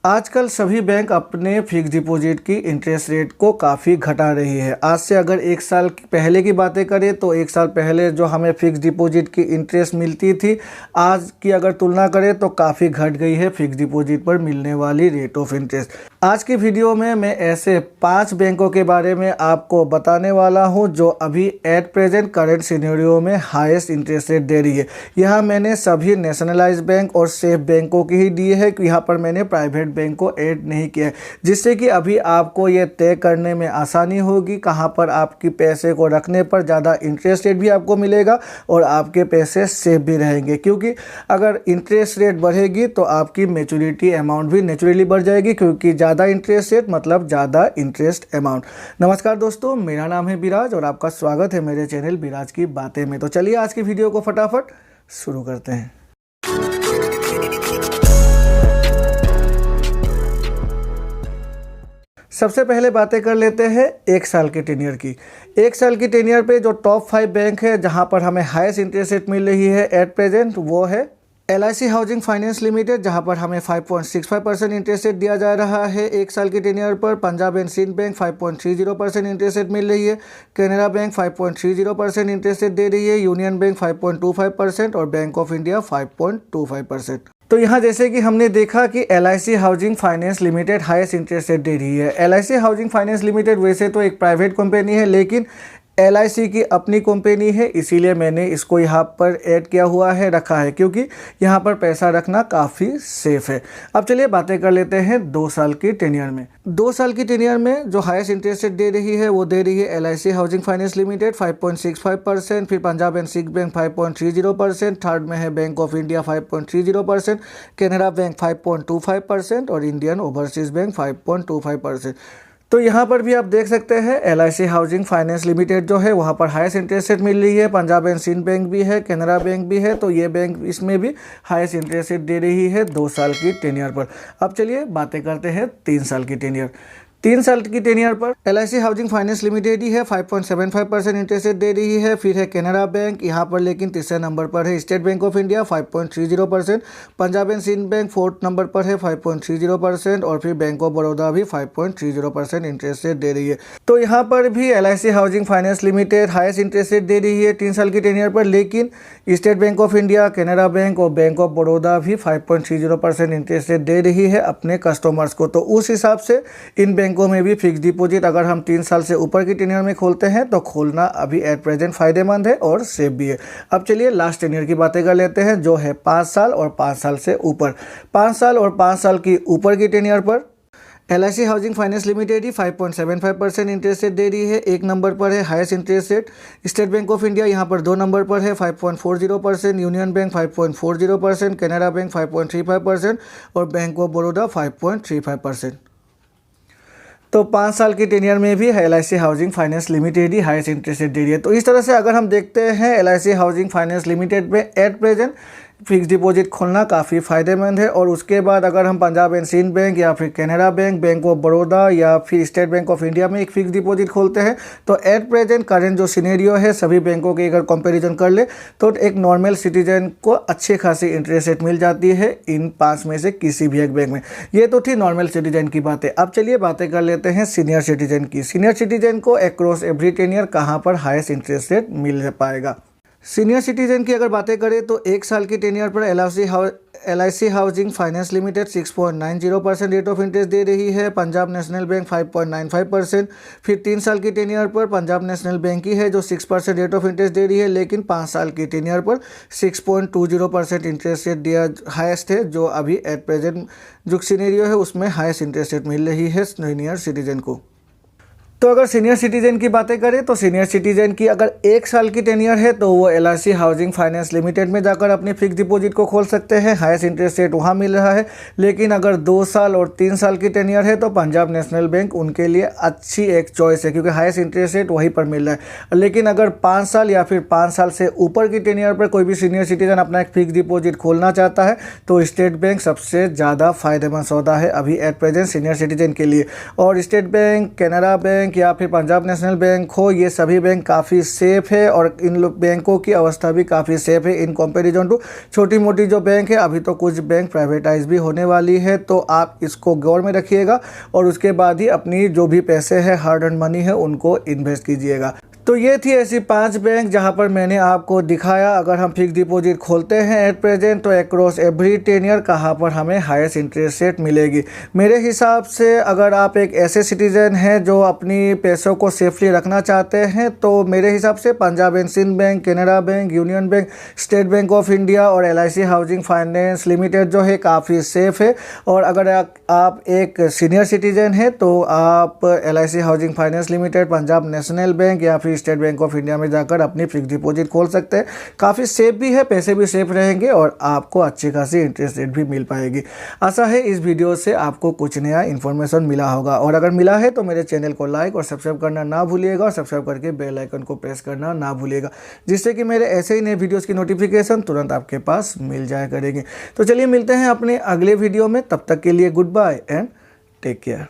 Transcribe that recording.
आजकल सभी बैंक अपने फिक्स डिपॉजिट की इंटरेस्ट रेट को काफ़ी घटा रही है। आज से अगर एक साल पहले की बातें करें तो एक साल पहले जो हमें फिक्स डिपॉजिट की इंटरेस्ट मिलती थी, आज की अगर तुलना करें तो काफ़ी घट गई है फिक्स डिपॉजिट पर मिलने वाली रेट ऑफ इंटरेस्ट। आज की वीडियो में मैं ऐसे 5 बैंकों के बारे में आपको बताने वाला हूं जो अभी एट प्रेजेंट करंट सिनेरियो में हाईएस्ट इंटरेस्ट रेट दे रही है। यहाँ मैंने सभी नेशनलाइज्ड बैंक और सेफ बैंकों की ही दी है कि यहाँ पर मैंने प्राइवेट बैंक को ऐड नहीं किया है, जिससे कि अभी आपको ये तय करने में आसानी होगी कहाँ पर आपकी पैसे को रखने पर ज़्यादा इंटरेस्ट रेट भी आपको मिलेगा और आपके पैसे सेफ भी रहेंगे। क्योंकि अगर इंटरेस्ट रेट बढ़ेगी तो आपकी मैच्योरिटी अमाउंट भी नेचुरली बढ़ जाएगी, क्योंकि ज़्यादा इंटरेस्ट रेट मतलब ज़्यादा इंटरेस्ट अमाउंट। नमस्कार दोस्तों, मेरा नाम है विराज और आपका स्वागत है मेरे चैनल विराज की बातें में। तो चलिए आज की वीडियो को फटाफट शुरू करते हैं। सबसे पहले बातें कर लेते हैं एक साल के टेनियर की। एक साल की टेनियर पे जो टॉप 5 बैंक है जहां पर हमें हाईएस्ट इंटरेस्ट रेट मिल रही है एट प्रेजेंट, वो है LIC हाउसिंग फाइनेंस लिमिटेड, जहां पर हमें 5.65% इंटरेस्ट रेट दिया जा रहा है एक साल की टेनियर पर। Punjab and Sindh bank 5.30% interest rate मिल रही है। कैनरा बैंक 5.30% इंटरेस्ट रेट दे रही है। यूनियन बैंक 5.25% और बैंक ऑफ इंडिया 5.25%। तो यहाँ जैसे कि हमने देखा कि LIC housing finance limited highest interest rate दे रही है। LIC हाउसिंग फाइनेंस लिमिटेड वैसे तो एक प्राइवेट कंपनी है, लेकिन LIC की अपनी कंपनी है, इसीलिए मैंने इसको यहाँ पर ऐड किया हुआ है, रखा है, क्योंकि यहाँ पर पैसा रखना काफ़ी सेफ है। अब चलिए बातें कर लेते हैं 2 साल की टेनियर में। 2 साल की टेनियर में जो हाईएस्ट इंटरेस्ट रेट दे रही है वो दे रही है LIC हाउसिंग फाइनेंस लिमिटेड 5.65%, फिर Punjab and Sindh bank 5.30%, third में है bank of India 5.30%, Canara bank 5.25% और इंडियन ओवरसीज बैंक 5.25%। तो यहाँ पर भी आप देख सकते हैं LIC हाउसिंग फाइनेंस लिमिटेड जो है वहाँ पर हाईएस्ट इंटरेस्ट रेट मिल रही है। पंजाब एंड सिंध बैंक भी है, कैनरा बैंक भी है, तो ये बैंक इसमें भी हाईएस्ट इंटरेस्ट रेट दे रही है 2 साल की टेनियर पर। अब चलिए बातें करते हैं 3 साल की टेनियर। 3 साल की टेनियर पर LIC हाउसिंग फाइनेंस लिमिटेड ही है 5.75% इंटरेस्ट रेट दे रही है। फिर है कैनरा बैंक, यहाँ पर लेकिन तीसरे नंबर पर है state bank of India 5.30%, Punjab and Sindh bank 4th number पर है 5.30% और फिर बैंक ऑफ बड़ौदा भी 5.30% इंटरेस्ट रेट दे रही है। तो यहाँ पर भी LIC housing finance limited highest interest rate दे रही है 3 साल की टेनियर पर, लेकिन state bank of India, Canara bank और बैंक ऑफ बड़ौदा भी 5.30% इंटरेस्ट रेट दे रही है अपने कस्टमर्स को। तो उस हिसाब से इन बैंकों में भी फिक्स डिपॉजिट अगर हम 3 साल से ऊपर की टेनियर में खोलते हैं तो खोलना अभी एट प्रेजेंट फायदेमंद है और सेफ भी है। अब चलिए लास्ट टेनियर की बातें कर लेते हैं जो है 5 साल और 5 साल से ऊपर। 5 साल और 5 साल की ऊपर की टेनियर पर LIC हाउसिंग फाइनेंस लिमिटेड ही 5.75% इंटरेस्ट रेट दे रही है। 1 नंबर पर है highest interest rate state bank of India, यहाँ पर 2 नंबर पर है 5.40%, यूनियन बैंक 5.40%, कैनरा बैंक 5.35% और बैंक ऑफ बड़ौदा 5.35%। तो 5 साल की टेनियर में भी LIC हाउसिंग फाइनेंस लिमिटेड ही हाईएस्ट इंटरेस्ट रेट दे रही है। तो इस तरह से अगर हम देखते हैं LIC हाउसिंग फाइनेंस लिमिटेड में एट प्रेजेंट फिक्स डिपॉजिट खोलना काफ़ी फ़ायदेमंद है। और उसके बाद अगर हम पंजाब एंड सिंध बैंक या फिर Canara bank, bank of Baroda या फिर स्टेट बैंक ऑफ इंडिया में एक फिक्स डिपॉजिट खोलते हैं तो एट प्रेजेंट करंट जो सिनेरियो है सभी बैंकों के अगर कंपैरिजन कर ले तो एक नॉर्मल सिटीजन को अच्छी खासी इंटरेस्ट रेट मिल जाती है इन 5 में से किसी भी एक बैंक में। ये तो थी नॉर्मल सिटीजन की बातें। अब चलिए बातें कर लेते हैं सीनियर सिटीजन की। सीनियर सिटीजन को अक्रॉस एवरी टेनियर कहाँ पर हाईएस्ट इंटरेस्ट रेट मिल पाएगा। सीनियर सिटीजन की अगर बातें करें तो 1 साल की टेनियर पर LIC housing finance limited 6.90% rate of interest दे रही है। पंजाब नेशनल बैंक 5.95%, फिर 3 साल की टेनियर पर पंजाब नेशनल बैंक ही है जो 6% रेट ऑफ इंटरेस्ट दे रही है, लेकिन 5 साल की टेनियर पर 6.20% इंटरेस्ट रेट दिया हाईएस्ट है, जो अभी एट प्रेजेंट जो सिनेरियो है उसमें हाईएस्ट इंटरेस्ट रेट मिल रही है सीनियर सिटीजन को। तो अगर सीनियर सिटीजन की बातें करें तो सीनियर सिटीजन की अगर 1 साल की टेनियर है तो वो LIC हाउसिंग फाइनेंस लिमिटेड में जाकर अपनी फिक्स डिपॉजिट को खोल सकते हैं, हाईएस्ट इंटरेस्ट रेट वहाँ मिल रहा है। लेकिन अगर 2 साल और 3 साल की टेनियर है तो पंजाब नेशनल बैंक उनके लिए अच्छी एक चॉइस है, क्योंकि हाईएस्ट इंटरेस्ट रेट वहीं पर मिल रहा है। लेकिन अगर 5 साल या फिर 5 साल से ऊपर की टेनियर पर कोई भी सीनियर सिटीजन अपना एक फिक्स डिपॉजिट खोलना चाहता है तो स्टेट बैंक सबसे ज़्यादा फायदेमंद सौदा है अभी एट प्रेजेंट सीनियर सिटीजन के लिए। और state bank, Canara bank, bank या फिर पंजाब नेशनल बैंक हो, ये सभी बैंक काफ़ी सेफ़ है और इन बैंकों की अवस्था भी काफ़ी सेफ़ है इन कंपैरिजन टू छोटी मोटी जो बैंक है। अभी तो कुछ बैंक प्राइवेटाइज भी होने वाली है, तो आप इसको गौर में रखिएगा और उसके बाद ही अपनी जो भी पैसे है, हार्ड अर्न मनी है, उनको इन्वेस्ट कीजिएगा। तो ये थी ऐसी 5 बैंक जहां पर मैंने आपको दिखाया अगर हम फिक्स डिपॉजिट खोलते हैं एट प्रेजेंट तो अक्रॉस एवरी 10 ईयर कहाँ पर हमें हाईएस्ट इंटरेस्ट रेट मिलेगी। मेरे हिसाब से अगर आप एक ऐसे सिटीज़न हैं जो अपनी पैसों को सेफली रखना चाहते हैं तो मेरे हिसाब से Punjab and Sindh bank, Canara bank, union bank, state bank of India और LIC हाउसिंग फाइनेंस लिमिटेड जो है काफ़ी सेफ़ है। और अगर आप एक सीनियर सिटीज़न हैं तो आप LIC housing finance limited, Punjab national bank या फिर स्टेट बैंक ऑफ इंडिया में जाकर अपनी फिक्स डिपॉजिट खोल सकते हैं। काफ़ी सेफ भी है, पैसे भी सेफ रहेंगे और आपको अच्छी खासी इंटरेस्ट रेट भी मिल पाएगी। आशा है इस वीडियो से आपको कुछ नया इन्फॉर्मेशन मिला होगा और अगर मिला है तो मेरे चैनल को लाइक और सब्सक्राइब करना ना भूलिएगा और सब्सक्राइब करके बेल आइकन को प्रेस करना ना भूलिएगा, जिससे कि मेरे ऐसे ही नए वीडियोज़ की नोटिफिकेशन तुरंत आपके पास मिल जाया करेगी। तो चलिए मिलते हैं अपने अगले वीडियो में, तब तक के लिए goodbye and take care.